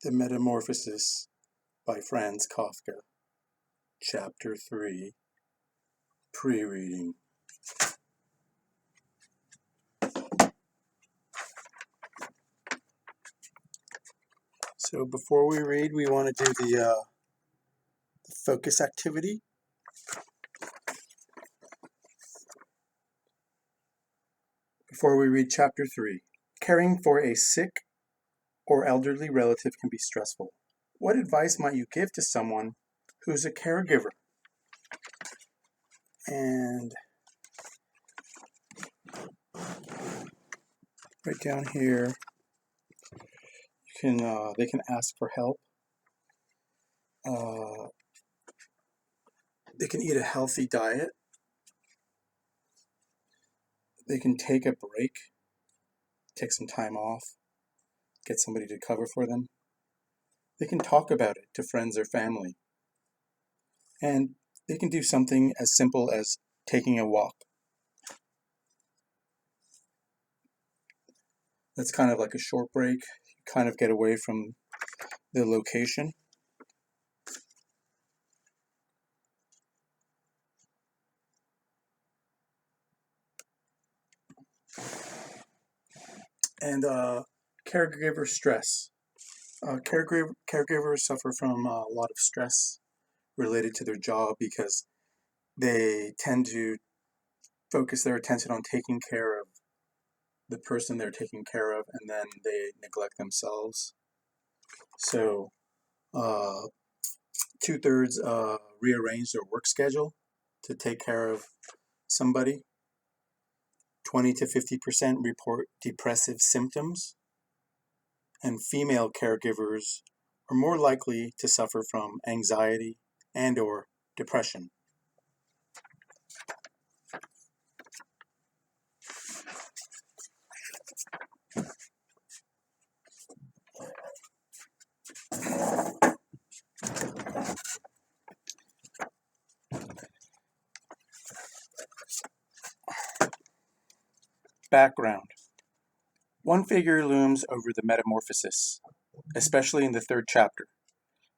The Metamorphosis by Franz Kafka, Chapter 3, Pre-reading. So before we read, we want to do the focus activity. Before we read Chapter 3, caring for a sick or elderly relative can be stressful. What advice might you give to someone who's a caregiver? And right down here, they can ask for help. They can eat a healthy diet. They can take a break, take some time off, get somebody to cover for them. They can talk about it to friends or family. And they can do something as simple as taking a walk. That's kind of like a short break. You kind of get away from the location. And caregiver stress. Caregivers suffer from a lot of stress related to their job because they tend to focus their attention on taking care of the person they're taking care of, and then they neglect themselves. So 2/3 rearrange their work schedule to take care of somebody. 20 to 50% report depressive symptoms. And female caregivers are more likely to suffer from anxiety and/or depression. Background. One figure looms over the Metamorphosis, especially in the 3rd chapter.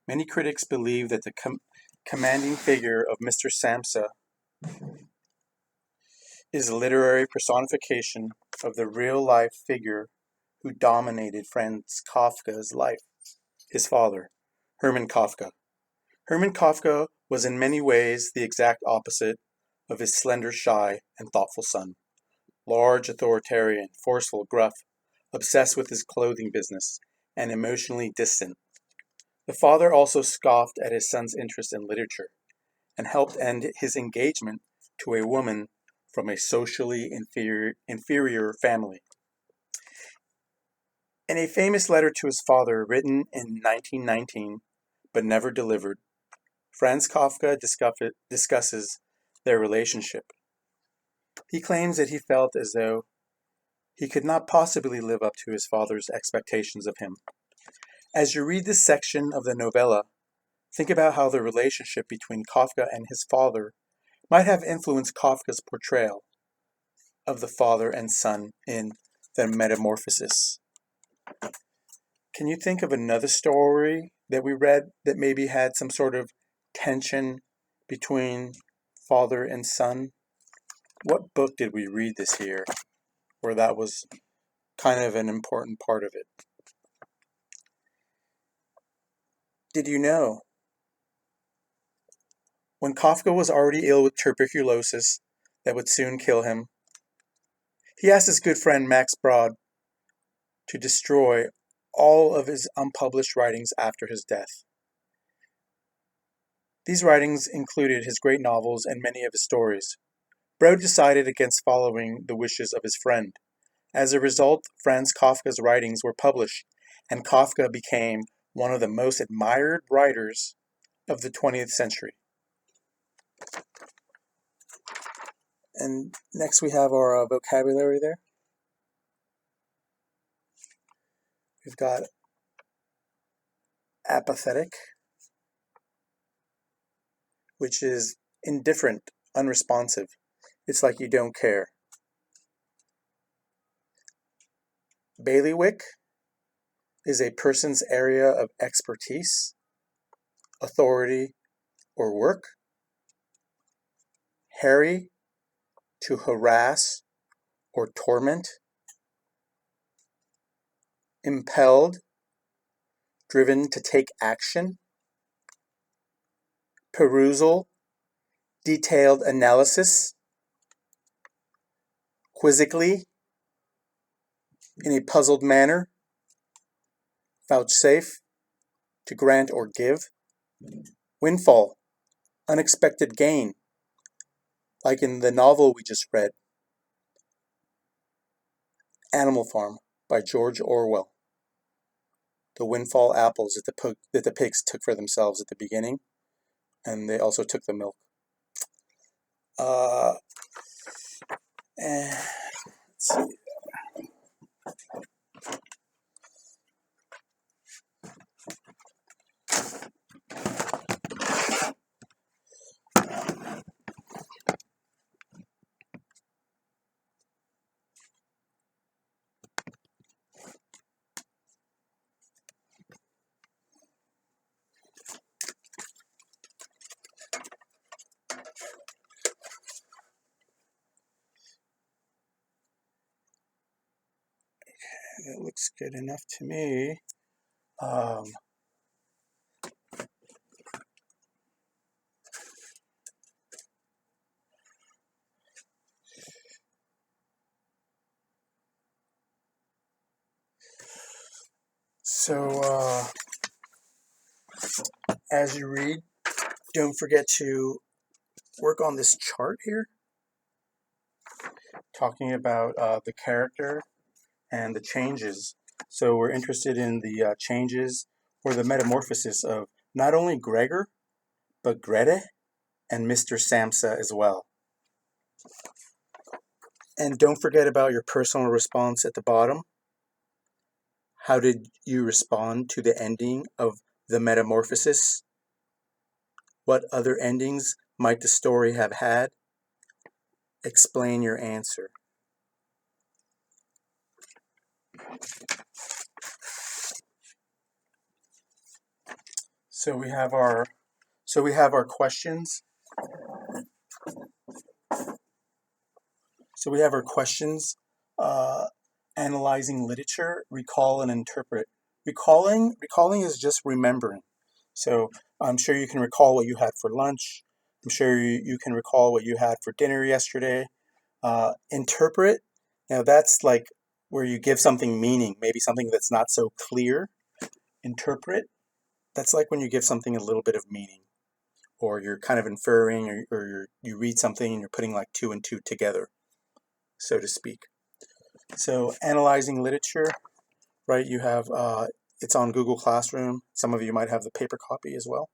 Many critics believe that the commanding figure of Mr. Samsa is a literary personification of the real-life figure who dominated Franz Kafka's life, his father, Hermann Kafka. Hermann Kafka was in many ways the exact opposite of his slender, shy, and thoughtful son. Large, authoritarian, forceful, gruff, obsessed with his clothing business, and emotionally distant. The father also scoffed at his son's interest in literature and helped end his engagement to a woman from a socially inferior family. In a famous letter to his father written in 1919 but never delivered, Franz Kafka discusses their relationship. He claims that he felt as though he could not possibly live up to his father's expectations of him. As you read this section of the novella, think about how the relationship between Kafka and his father might have influenced Kafka's portrayal of the father and son in The Metamorphosis. Can you think of another story that we read that maybe had some sort of tension between father and son? What book did we read this year where that was kind of an important part of it? Did you know? When Kafka was already ill with tuberculosis that would soon kill him, he asked his good friend Max Brod to destroy all of his unpublished writings after his death. These writings included his great novels and many of his stories. Brod decided against following the wishes of his friend. As a result, Franz Kafka's writings were published, and Kafka became one of the most admired writers of the 20th century. And next we have our vocabulary there. We've got apathetic, which is indifferent, unresponsive. It's like you don't care. Bailiwick, is a person's area of expertise, authority, or work. Harry, to harass or torment. Impelled, driven to take action. Perusal, detailed analysis. Quizzically, in a puzzled manner. Vouchsafe, to grant or give. Windfall, unexpected gain, like in the novel we just read, Animal Farm by George Orwell. The windfall apples that the pigs took for themselves at the beginning, and they also took the milk. Let's see. That looks good enough to me. So as you read, don't forget to work on this chart here, talking about the character and the changes. So we're interested in the changes or the metamorphosis of not only Gregor, but Grete and Mr. Samsa as well. And don't forget about your personal response at the bottom. How did you respond to the ending of the metamorphosis? What other endings might the story have had? Explain your answer. So we have our questions. So we have our questions. Analyzing literature, recall and interpret. Recalling is just remembering. So I'm sure you can recall what you had for lunch. I'm sure you can recall what you had for dinner yesterday. Interpret, now that's like where you give something meaning, maybe something that's not so clear. Interpret, that's like when you give something a little bit of meaning, or you're kind of inferring, or you read something and you're putting like two and two together, so to speak. So analyzing literature, right? You have, it's on Google Classroom. Some of you might have the paper copy as well.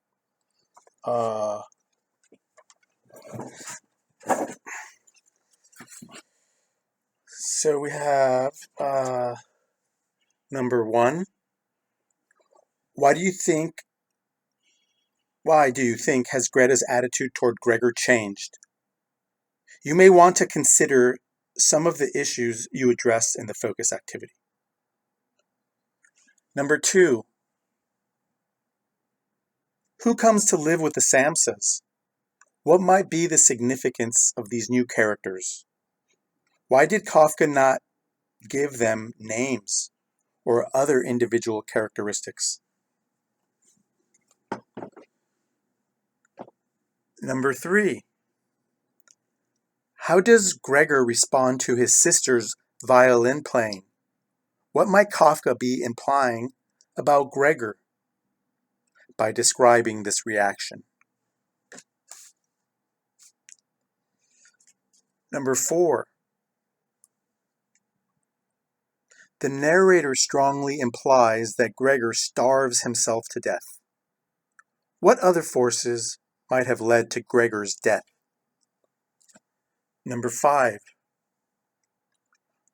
So we have number 1. Why do you think has Greta's attitude toward Gregor changed? You may want to consider some of the issues you addressed in the focus activity. Number 2, who comes to live with the Samsas? What might be the significance of these new characters? Why did Kafka not give them names or other individual characteristics? Number 3, how does Gregor respond to his sister's violin playing? What might Kafka be implying about Gregor by describing this reaction? Number 4, the narrator strongly implies that Gregor starves himself to death. What other forces might have led to Gregor's death? Number 5,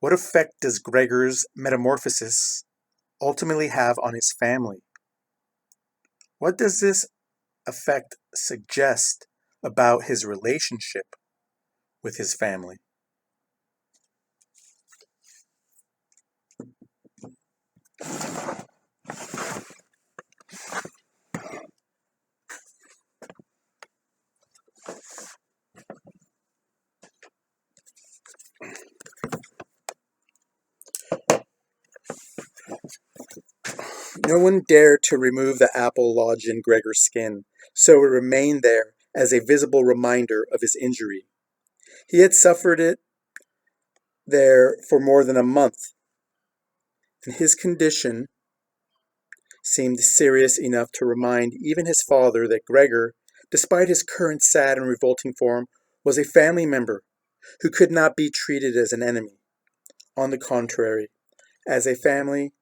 what effect does Gregor's metamorphosis ultimately have on his family? What does this effect suggest about his relationship with his family? No one dared to remove the apple lodged in Gregor's skin, so it remained there as a visible reminder of his injury. He had suffered it there for more than a month, and his condition seemed serious enough to remind even his father that Gregor, despite his current sad and revolting form, was a family member who could not be treated as an enemy. On the contrary, as a family,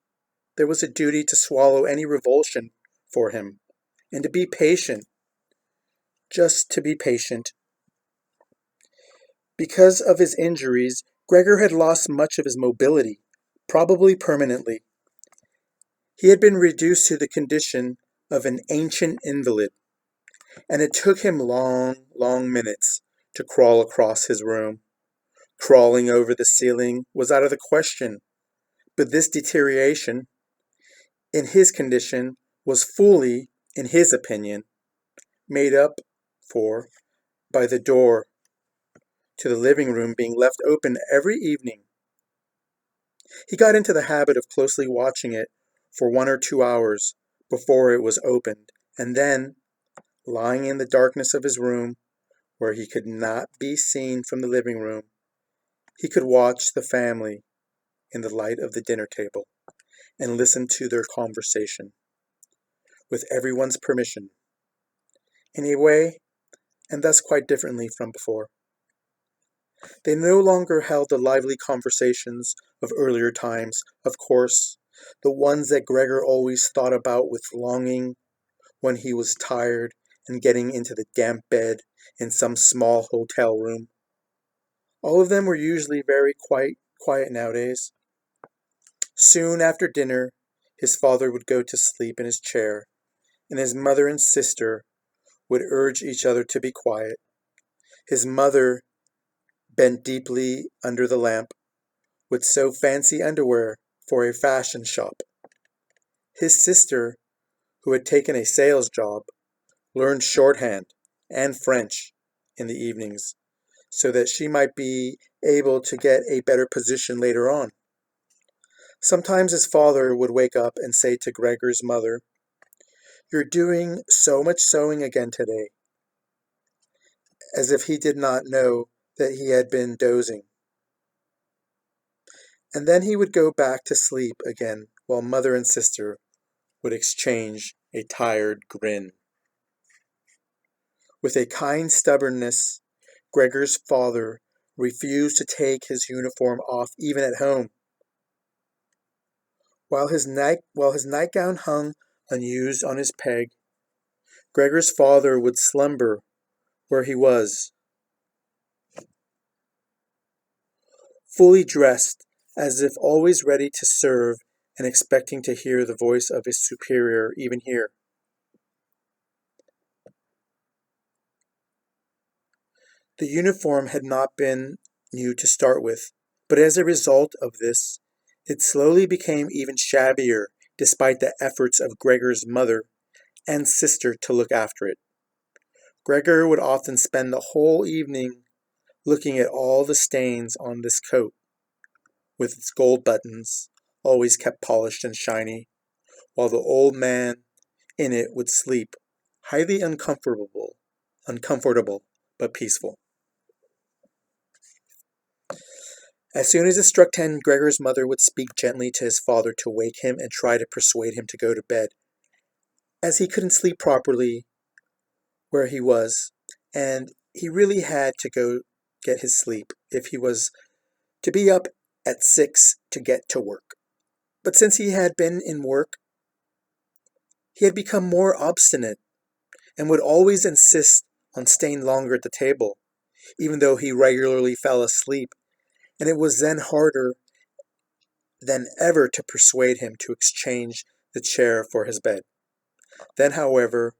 there was a duty to swallow any revulsion for him, and to be patient, just to be patient. Because of his injuries, Gregor had lost much of his mobility, probably permanently. He had been reduced to the condition of an ancient invalid, and it took him long minutes to crawl across his room. Crawling over the ceiling was out of the question, but this deterioration, in his condition, was fully, in his opinion, made up for by the door to the living room being left open every evening. He got into the habit of closely watching it for 1 or 2 hours before it was opened, and then, lying in the darkness of his room, where he could not be seen from the living room, he could watch the family in the light of the dinner table and listen to their conversation, with everyone's permission, in a way, and thus quite differently from before. They no longer held the lively conversations of earlier times, of course, the ones that Gregor always thought about with longing when he was tired and getting into the damp bed in some small hotel room. All of them were usually very quiet nowadays. Soon after dinner, his father would go to sleep in his chair, and his mother and sister would urge each other to be quiet. His mother, bent deeply under the lamp, would sew fancy underwear for a fashion shop. His sister, who had taken a sales job, learned shorthand and French in the evenings, so that she might be able to get a better position later on. Sometimes his father would wake up and say to Gregor's mother, "You're doing so much sewing again today," as if he did not know that he had been dozing. And then he would go back to sleep again while mother and sister would exchange a tired grin. With a kind stubbornness, Gregor's father refused to take his uniform off even at home. While his nightgown hung unused on his peg, Gregor's father would slumber where he was, fully dressed, as if always ready to serve and expecting to hear the voice of his superior even here. The uniform had not been new to start with, but as a result of this, it slowly became even shabbier despite the efforts of Gregor's mother and sister to look after it. Gregor would often spend the whole evening looking at all the stains on this coat, with its gold buttons, always kept polished and shiny, while the old man in it would sleep, highly uncomfortable, but peaceful. As soon as it struck 10, Gregor's mother would speak gently to his father to wake him and try to persuade him to go to bed, as he couldn't sleep properly where he was, and he really had to go get his sleep if he was to be up at 6 to get to work. But since he had been in work, he had become more obstinate and would always insist on staying longer at the table, even though he regularly fell asleep, and it was then harder than ever to persuade him to exchange the chair for his bed. Then, however,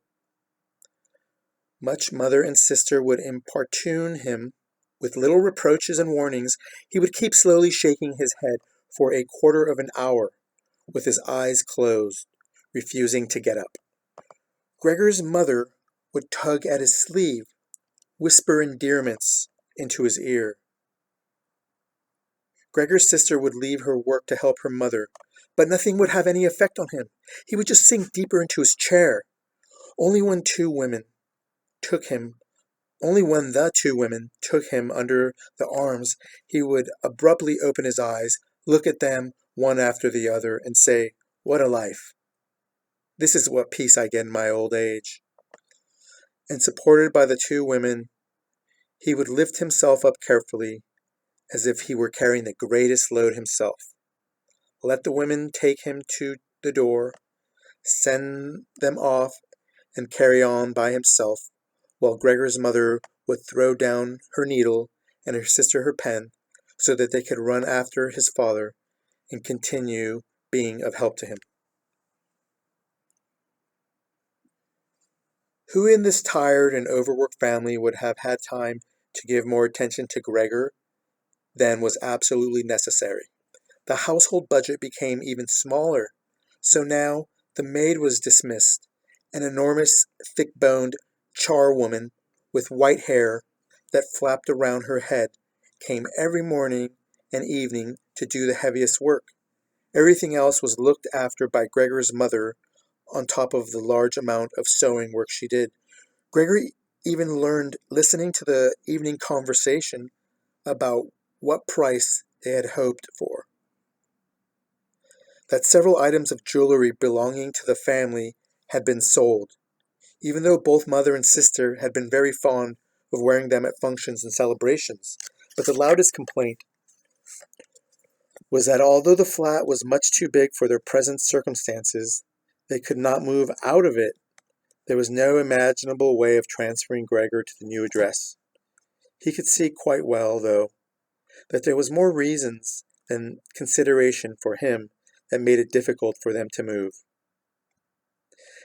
much mother and sister would importune him with little reproaches and warnings. He would keep slowly shaking his head for a quarter of an hour, with his eyes closed, refusing to get up. Gregor's mother would tug at his sleeve, whisper endearments into his ear. Gregor's sister would leave her work to help her mother, but nothing would have any effect on him. He would just sink deeper into his chair. Only when the two women took him under the arms, he would abruptly open his eyes, look at them one after the other, and say, "What a life! This is what peace I get in my old age." And supported by the two women, he would lift himself up carefully, as if he were carrying the greatest load himself. Let the women take him to the door, send them off, and carry on by himself, while Gregor's mother would throw down her needle and her sister her pen, so that they could run after his father and continue being of help to him. Who in this tired and overworked family would have had time to give more attention to Gregor than was absolutely necessary? The household budget became even smaller, so now the maid was dismissed. An enormous, thick-boned charwoman with white hair that flapped around her head came every morning and evening to do the heaviest work. Everything else was looked after by Gregor's mother, on top of the large amount of sewing work she did. Gregor even learned listening to the evening conversation about what price they had hoped for. That several items of jewelry belonging to the family had been sold, even though both mother and sister had been very fond of wearing them at functions and celebrations. But the loudest complaint was that although the flat was much too big for their present circumstances, they could not move out of it. There was no imaginable way of transferring Gregor to the new address. He could see quite well, though, that there was more reasons than consideration for him that made it difficult for them to move.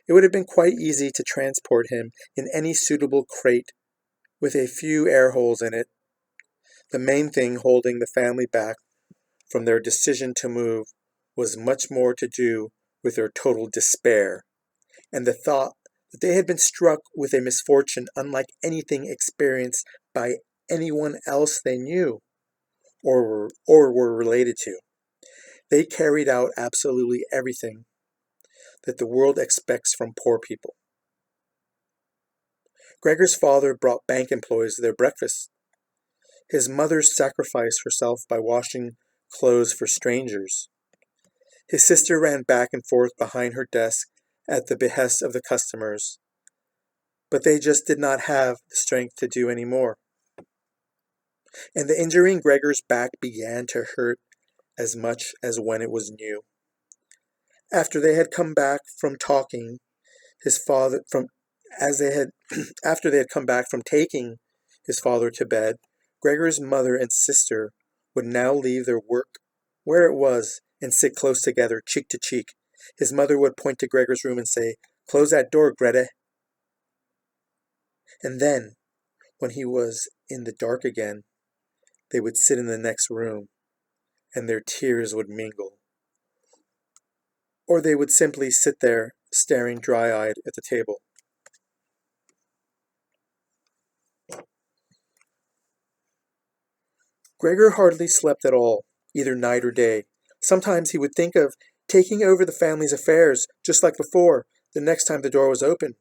It would have been quite easy to transport him in any suitable crate with a few air holes in it. The main thing holding the family back from their decision to move was much more to do with their total despair, and the thought that they had been struck with a misfortune unlike anything experienced by anyone else they knew or were related to. They carried out absolutely everything that the world expects from poor people. Gregor's father brought bank employees their breakfast. His mother sacrificed herself by washing clothes for strangers. His sister ran back and forth behind her desk at the behest of the customers, but they just did not have the strength to do any more. And the injury in Gregor's back began to hurt as much as when it was new. After they had come back from taking his father to bed, Gregor's mother and sister would now leave their work where it was and sit close together, cheek to cheek. His mother would point to Gregor's room and say, "Close that door, Greta." And then, when he was in the dark again, they would sit in the next room, and their tears would mingle. Or they would simply sit there, staring dry-eyed at the table. Gregor hardly slept at all, either night or day. Sometimes he would think of taking over the family's affairs, just like before, the next time the door was open.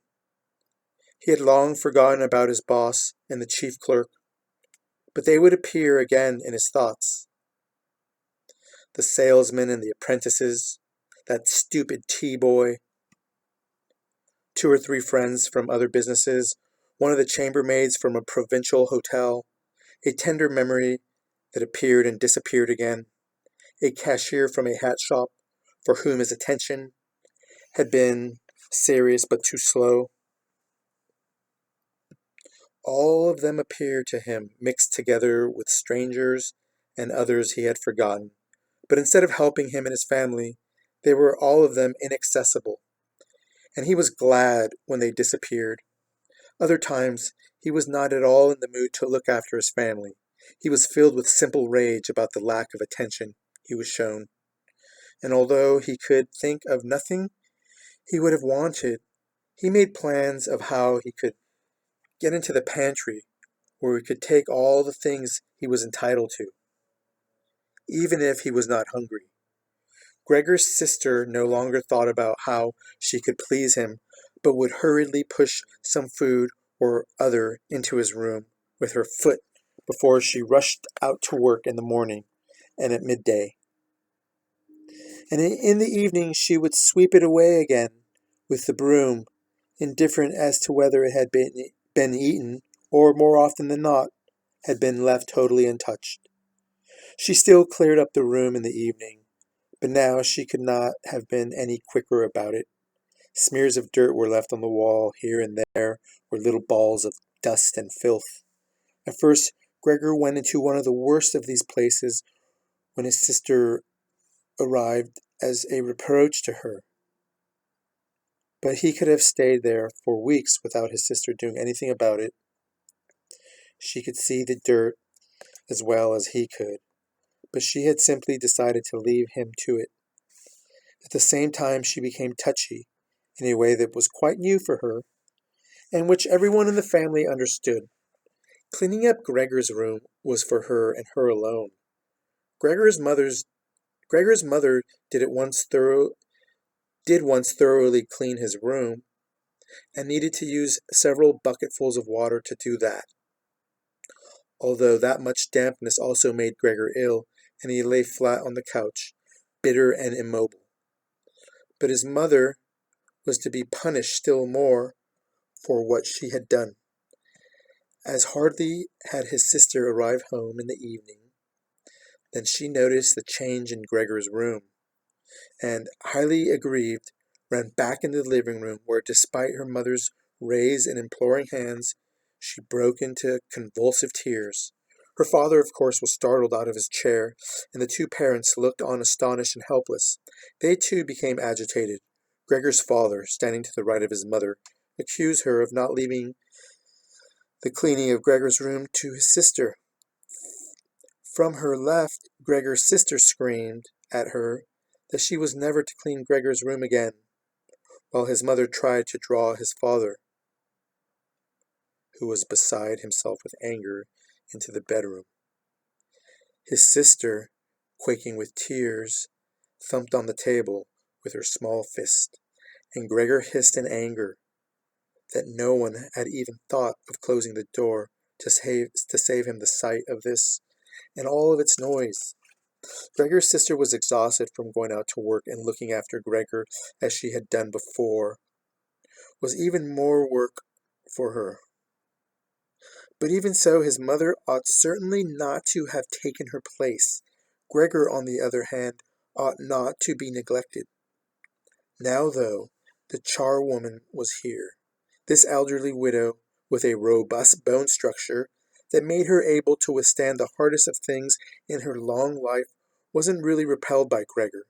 He had long forgotten about his boss and the chief clerk, but they would appear again in his thoughts. The salesman and the apprentices, that stupid tea-boy, 2 or 3 friends from other businesses, one of the chambermaids from a provincial hotel, a tender memory that appeared and disappeared again, a cashier from a hat shop for whom his attention had been serious but too slow. All of them appeared to him mixed together with strangers and others he had forgotten. But instead of helping him and his family, they were all of them inaccessible. And he was glad when they disappeared. Other times, he was not at all in the mood to look after his family. He was filled with simple rage about the lack of attention he was shown. And although he could think of nothing he would have wanted, he made plans of how he could get into the pantry where he could take all the things he was entitled to, even if he was not hungry. Gregor's sister no longer thought about how she could please him, but would hurriedly push some food or other into his room with her foot before she rushed out to work in the morning and at midday. And in the evening she would sweep it away again with the broom, indifferent as to whether it had been eaten, or more often than not, had been left totally untouched. She still cleared up the room in the evening, but now she could not have been any quicker about it. Smears of dirt were left on the wall. Here and there were little balls of dust and filth. At first, Gregor went into one of the worst of these places when his sister arrived as a reproach to her. But he could have stayed there for weeks without his sister doing anything about it. She could see the dirt as well as he could, but she had simply decided to leave him to it. At the same time, she became touchy in a way that was quite new for her, and which everyone in the family understood. Cleaning up Gregor's room was for her and her alone. Gregor's mother did once thoroughly clean his room, and needed to use several bucketfuls of water to do that. Although that much dampness also made Gregor ill, and he lay flat on the couch, bitter and immobile. But his mother was to be punished still more for what she had done. As hardly had his sister arrived home in the evening than she noticed the change in Gregor's room, and, highly aggrieved, ran back into the living room, where, despite her mother's raised and imploring hands, she broke into convulsive tears. Her father, of course, was startled out of his chair, and the two parents looked on astonished and helpless. They, too, became agitated. Gregor's father, standing to the right of his mother, accused her of not leaving the cleaning of Gregor's room to his sister. From her left, Gregor's sister screamed at her that she was never to clean Gregor's room again, while his mother tried to draw his father, who was beside himself with anger, into the bedroom. His sister, quaking with tears, thumped on the table with her small fist, and Gregor hissed in anger that no one had even thought of closing the door to save him the sight of this and all of its noise. Gregor's sister was exhausted from going out to work, and looking after Gregor as she had done before was even more work for her. But even so, his mother ought certainly not to have taken her place. Gregor, on the other hand, ought not to be neglected. Now, though, the charwoman was here, this elderly widow with a robust bone structure that made her able to withstand the hardest of things in her long life, wasn't really repelled by Gregor.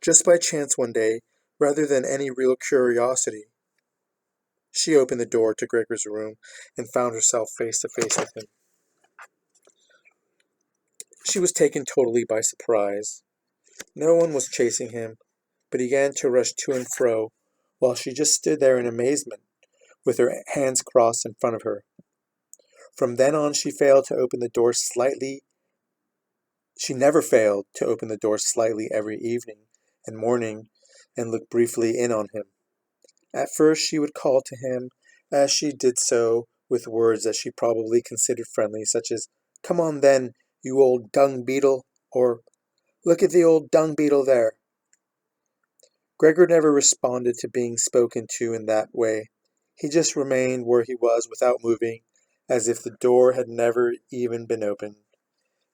Just by chance one day, rather than any real curiosity, she opened the door to Gregor's room and found herself face to face with him. She was taken totally by surprise. No one was chasing him, but he began to rush to and fro, while she just stood there in amazement, with her hands crossed in front of her. From then on, she never failed to open the door slightly every evening and morning and look briefly in on him. At first she would call to him as she did so with words that she probably considered friendly, such as, "Come on then, you old dung beetle," or "Look at the old dung beetle there." Gregor never responded to being spoken to in that way. He just remained where he was without moving, as if the door had never even been opened.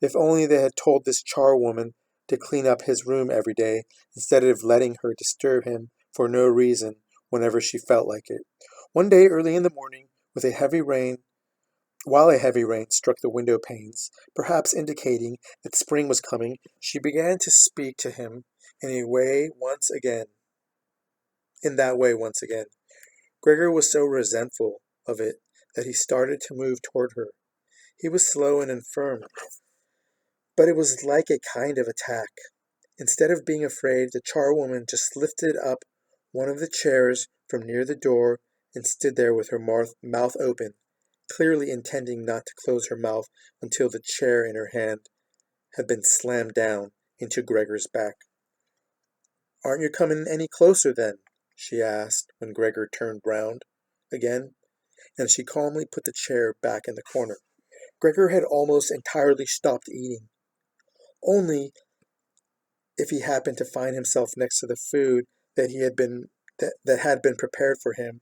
If only they had told this charwoman to clean up his room every day, instead of letting her disturb him for no reason whenever she felt like it. One day early in the morning, while a heavy rain struck the window panes, perhaps indicating that spring was coming, she began to speak to him in that way once again. Gregor was so resentful of it that he started to move toward her. He was slow and infirm, but it was like a kind of attack. Instead of being afraid, the charwoman just lifted up one of the chairs from near the door and stood there with her mouth open, clearly intending not to close her mouth until the chair in her hand had been slammed down into Gregor's back. "Aren't you coming any closer, then?" she asked when Gregor turned round again, and she calmly put the chair back in the corner. Gregor had almost entirely stopped eating. Only if he happened to find himself next to the food that had been prepared for him,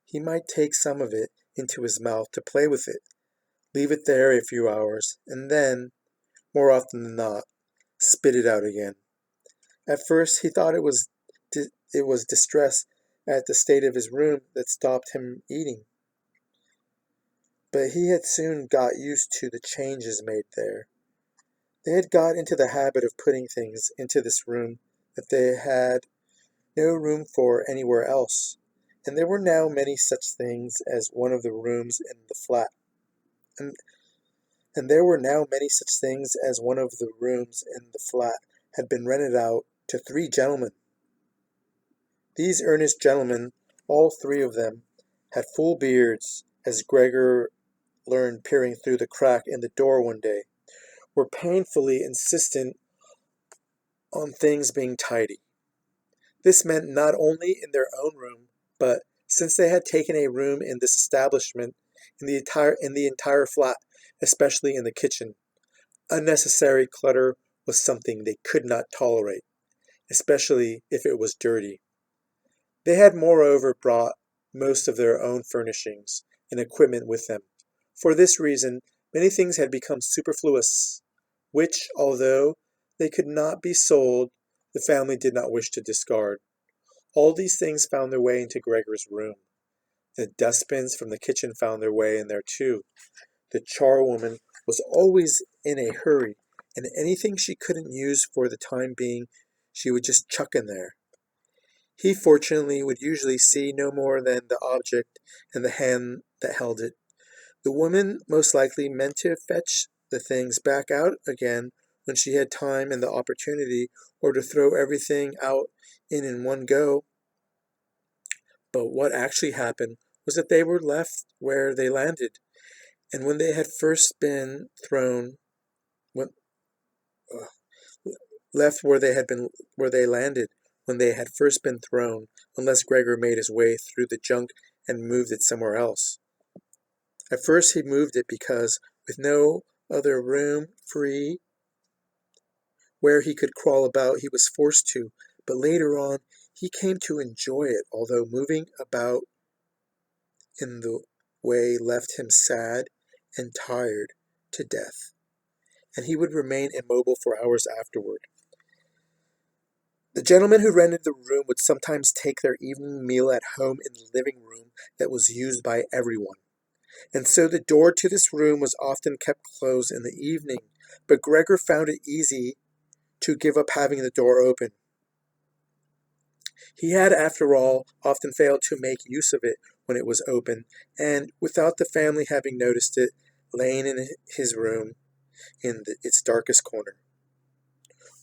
he might take some of it into his mouth to play with it, leave it there a few hours, and then, more often than not, spit it out again. At first he thought it was distress at the state of his room that stopped him eating. But he had soon got used to the changes made there. They had got into the habit of putting things into this room that they had no room for anywhere else, and there were now many such things as one of the rooms in the flat. And there were now many such things as one of the rooms in the flat had been rented out to 3 gentlemen. These earnest gentlemen, all 3 of them, had full beards, as Gregor learned peering through the crack in the door one day, were painfully insistent on things being tidy. This meant not only in their own room, but, since they had taken a room in this establishment, in the entire flat, especially in the kitchen. Unnecessary clutter was something they could not tolerate, especially if it was dirty. They had moreover brought most of their own furnishings and equipment with them. For this reason, many things had become superfluous, which, although they could not be sold, the family did not wish to discard. All these things found their way into Gregor's room. The dustbins from the kitchen found their way in there too. The charwoman was always in a hurry, and anything she couldn't use for the time being, she would just chuck in there. He fortunately would usually see no more than the object and the hand that held it. The woman most likely meant to fetch the things back out again when she had time and the opportunity, or to throw everything out in one go. But what actually happened was that they were left where they landed, and when they had first been thrown, left where they landed when they had first been thrown, unless Gregor made his way through the junk and moved it somewhere else. At first he moved it because, with no other room free where he could crawl about, he was forced to, but later on he came to enjoy it, although moving about in the way left him sad and tired to death, and he would remain immobile for hours afterward. The gentleman who rented the room would sometimes take their evening meal at home in the living room that was used by everyone, and so the door to this room was often kept closed in the evening, but Gregor found it easy to give up having the door open. He had, after all, often failed to make use of it when it was open, and, without the family having noticed it, lain in his room in its darkest corner.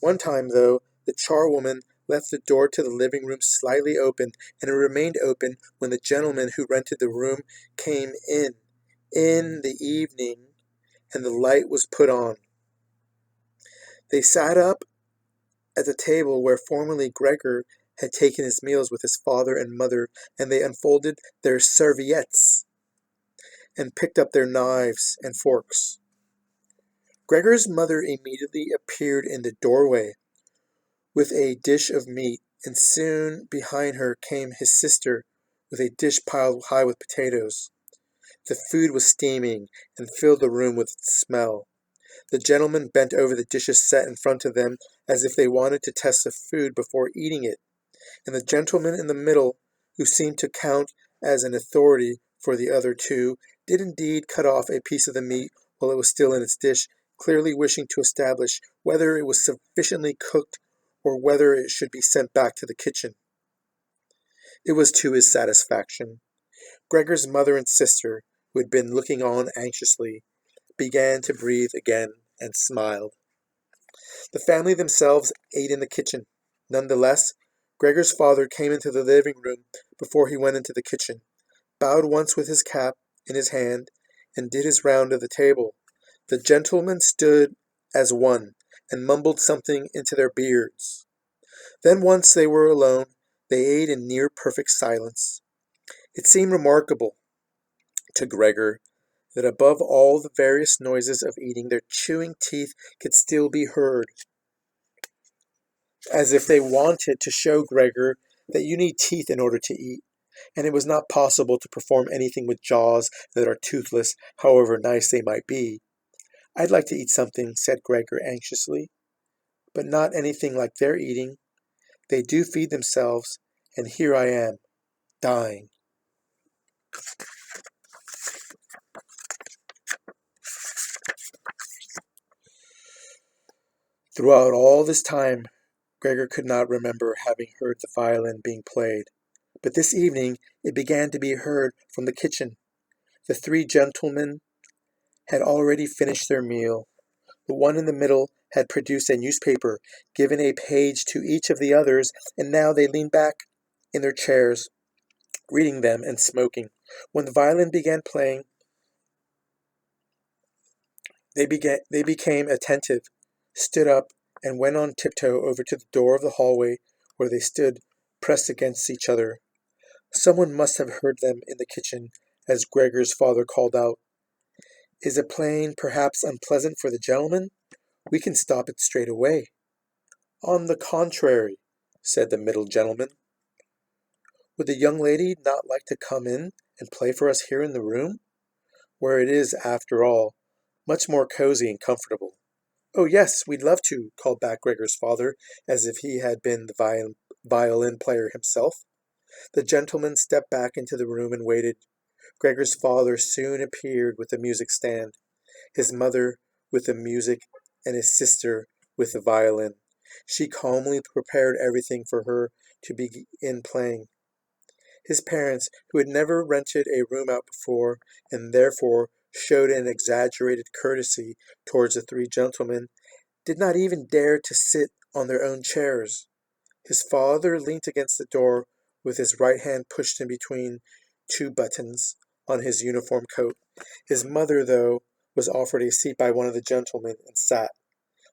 One time, though, the charwoman left the door to the living room slightly open, and it remained open when the gentleman who rented the room came in the evening, and the light was put on. They sat up at the table where formerly Gregor had taken his meals with his father and mother, and they unfolded their serviettes and picked up their knives and forks. Gregor's mother immediately appeared in the doorway with a dish of meat, and soon behind her came his sister with a dish piled high with potatoes. The food was steaming and filled the room with its smell. The gentlemen bent over the dishes set in front of them as if they wanted to test the food before eating it, and the gentleman in the middle, who seemed to count as an authority for the other 2, did indeed cut off a piece of the meat while it was still in its dish, clearly wishing to establish whether it was sufficiently cooked or whether it should be sent back to the kitchen. It was to his satisfaction. Gregor's mother and sister, who had been looking on anxiously, began to breathe again and smiled. The family themselves ate in the kitchen. Nonetheless, Gregor's father came into the living room before he went into the kitchen, bowed once with his cap in his hand, and did his round of the table. The gentlemen stood as one, and mumbled something into their beards. Then once they were alone, they ate in near perfect silence. It seemed remarkable to Gregor that above all the various noises of eating, their chewing teeth could still be heard, as if they wanted to show Gregor that you need teeth in order to eat, and it was not possible to perform anything with jaws that are toothless, however nice they might be. "I'd like to eat something," said Gregor anxiously, "but not anything like they're eating. They do feed themselves, and here I am, dying." Throughout all this time, Gregor could not remember having heard the violin being played, but this evening it began to be heard from the kitchen. The three gentlemen had already finished their meal. The one in the middle had produced a newspaper, given a page to each of the others, and now they leaned back in their chairs, reading them and smoking. When the violin began playing, they became attentive, stood up, and went on tiptoe over to the door of the hallway, where they stood pressed against each other. Someone must have heard them in the kitchen, as Gregor's father called out, "Is it playing perhaps unpleasant for the gentleman? We can stop it straight away." "On the contrary," said the middle gentleman. "Would the young lady not like to come in and play for us here in the room, where it is, after all, much more cozy and comfortable?" "Oh, yes, we'd love to," called back Gregor's father, as if he had been the violin player himself. The gentleman stepped back into the room and waited. Gregor's father soon appeared with the music stand, his mother with the music, and his sister with the violin. She calmly prepared everything for her to begin playing. His parents, who had never rented a room out before, and therefore showed an exaggerated courtesy towards the three gentlemen, did not even dare to sit on their own chairs. His father leant against the door with his right hand pushed in between two buttons on his uniform coat. His mother, though, was offered a seat by one of the gentlemen and sat,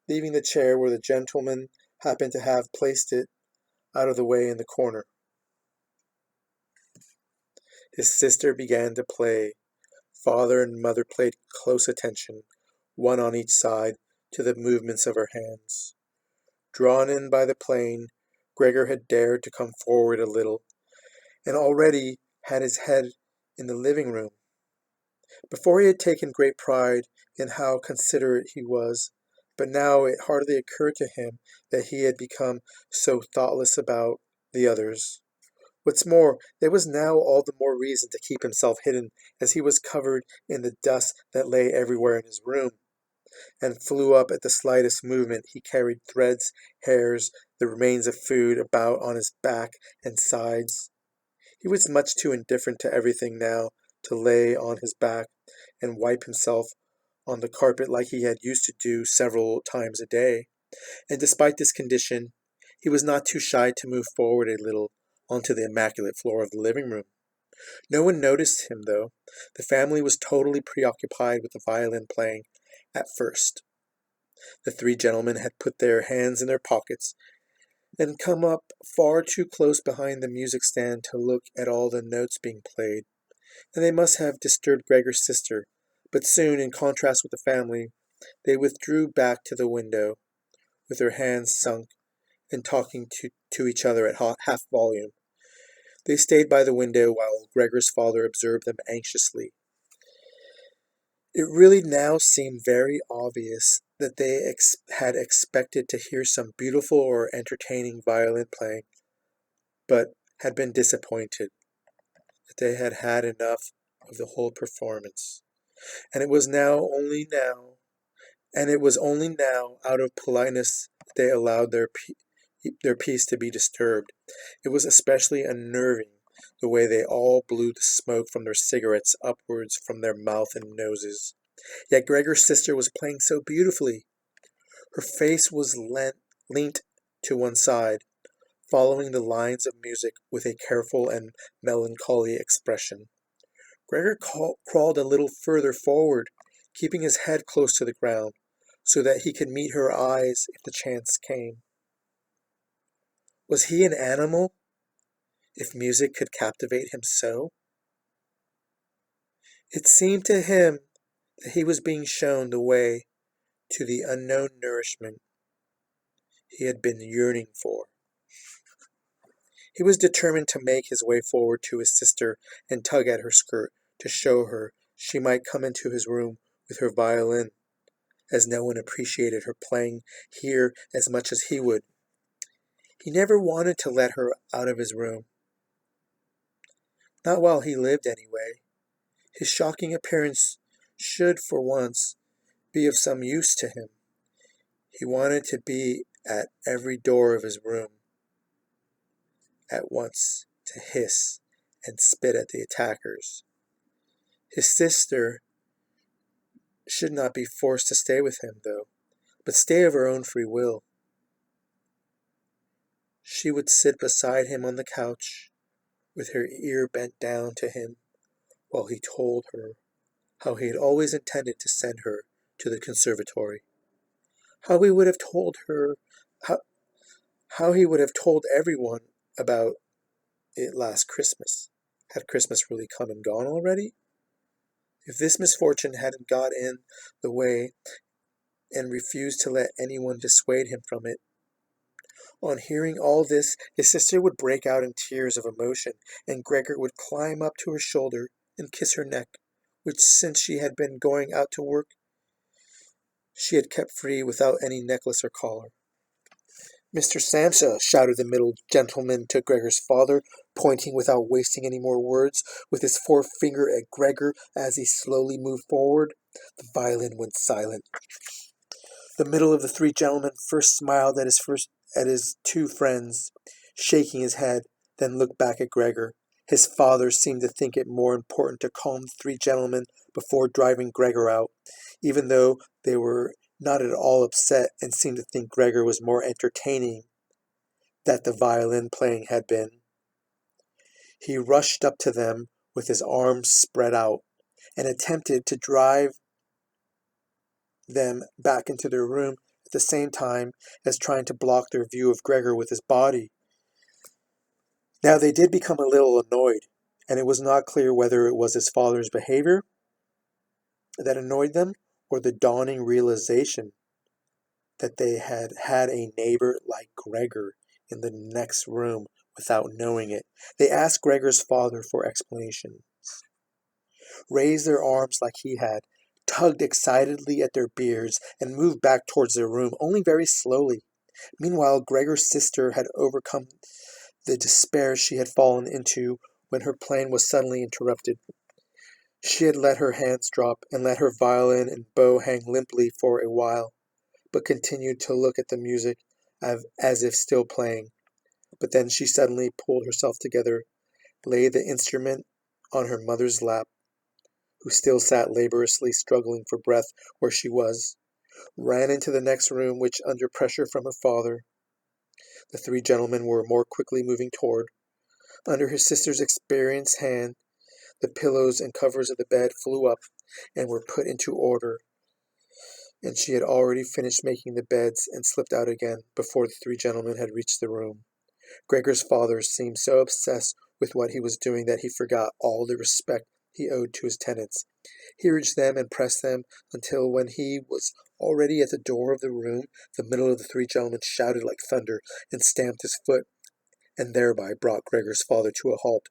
leaving the chair where the gentleman happened to have placed it out of the way in the corner. His sister began to play. Father and mother paid close attention, one on each side, to the movements of her hands. Drawn in by the playing, Gregor had dared to come forward a little, and already had his head in the living room. Before he had taken great pride in how considerate he was, but now it hardly occurred to him that he had become so thoughtless about the others. What's more, there was now all the more reason to keep himself hidden, as he was covered in the dust that lay everywhere in his room, and flew up at the slightest movement. He carried threads, hairs, the remains of food about on his back and sides. He was much too indifferent to everything now to lay on his back and wipe himself on the carpet like he had used to do several times a day. And despite this condition, he was not too shy to move forward a little onto the immaculate floor of the living room. No one noticed him, though. The family was totally preoccupied with the violin playing at first. The three gentlemen had put their hands in their pockets and come up far too close behind the music stand to look at all the notes being played, and they must have disturbed Gregor's sister, but soon, in contrast with the family, they withdrew back to the window, with their hands sunk, and talking to each other at half volume. They stayed by the window while Gregor's father observed them anxiously. It really now seemed very obvious that they had expected to hear some beautiful or entertaining violin playing, but had been disappointed, that they had had enough of the whole performance. And it was only now, out of politeness, that they allowed their peace to be disturbed. It was especially unnerving the way they all blew the smoke from their cigarettes upwards from their mouth and noses. Yet Gregor's sister was playing so beautifully. Her face was leant to one side, following the lines of music with a careful and melancholy expression. Gregor crawled a little further forward, keeping his head close to the ground, so that he could meet her eyes if the chance came. Was he an animal, if music could captivate him so? It seemed to him that he was being shown the way to the unknown nourishment he had been yearning for. He was determined to make his way forward to his sister and tug at her skirt to show her she might come into his room with her violin, as no one appreciated her playing here as much as he would. He never wanted to let her out of his room. Not while he lived, anyway. His shocking appearance should, for once, be of some use to him. He wanted to be at every door of his room at once, to hiss and spit at the attackers. His sister should not be forced to stay with him, though, but stay of her own free will. She would sit beside him on the couch, with her ear bent down to him, while he told her how he had always intended to send her to the conservatory. How he would have told her, how he would have told everyone about it last Christmas. Had Christmas really come and gone already? If this misfortune hadn't got in the way and refused to let anyone dissuade him from it. On hearing all this, his sister would break out in tears of emotion, and Gregor would climb up to her shoulder and kiss her neck, which, since she had been going out to work, she had kept free without any necklace or collar. "Mr. Samsa," shouted the middle gentleman to Gregor's father, pointing without wasting any more words, with his forefinger at Gregor as he slowly moved forward. The violin went silent. The middle of the three gentlemen first smiled at his two friends, shaking his head, then looked back at Gregor. His father seemed to think it more important to calm the three gentlemen before driving Gregor out, even though they were not at all upset and seemed to think Gregor was more entertaining than the violin playing had been. He rushed up to them with his arms spread out and attempted to drive them back into their room at the same time as trying to block their view of Gregor with his body. Now they did become a little annoyed, and it was not clear whether it was his father's behavior that annoyed them or the dawning realization that they had had a neighbor like Gregor in the next room without knowing it. They asked Gregor's father for explanations, raised their arms like he had, tugged excitedly at their beards, and moved back towards their room, only very slowly. Meanwhile, Gregor's sister had overcome the despair she had fallen into when her plan was suddenly interrupted. She had let her hands drop and let her violin and bow hang limply for a while, but continued to look at the music as if still playing. But then she suddenly pulled herself together, laid the instrument on her mother's lap, who still sat laboriously struggling for breath where she was, ran into the next room, which, under pressure from her father, the three gentlemen were more quickly moving toward. Under her sister's experienced hand, the pillows and covers of the bed flew up and were put into order, and she had already finished making the beds and slipped out again before the three gentlemen had reached the room. Gregor's father seemed so obsessed with what he was doing that he forgot all the respect he owed to his tenants. He urged them and pressed them until, when he was already at the door of the room, the middle of the three gentlemen shouted like thunder and stamped his foot, and thereby brought Gregor's father to a halt.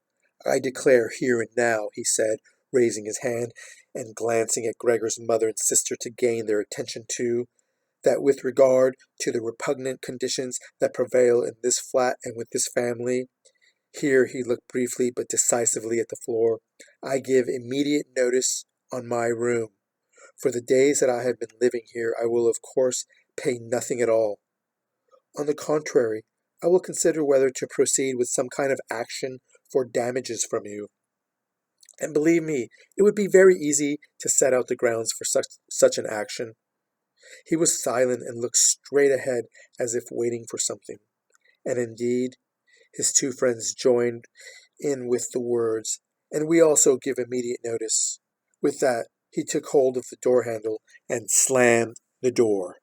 "I declare here and now," he said, raising his hand and glancing at Gregor's mother and sister to gain their attention too, "that with regard to the repugnant conditions that prevail in this flat and with this family," here he looked briefly but decisively at the floor, "I give immediate notice on my room. For the days that I have been living here, I will of course pay nothing at all. On the contrary, I will consider whether to proceed with some kind of action for damages from you. And believe me, it would be very easy to set out the grounds for such an action." He was silent and looked straight ahead as if waiting for something. And indeed, his two friends joined in with the words, "And we also give immediate notice." With that, he took hold of the door handle and slammed the door.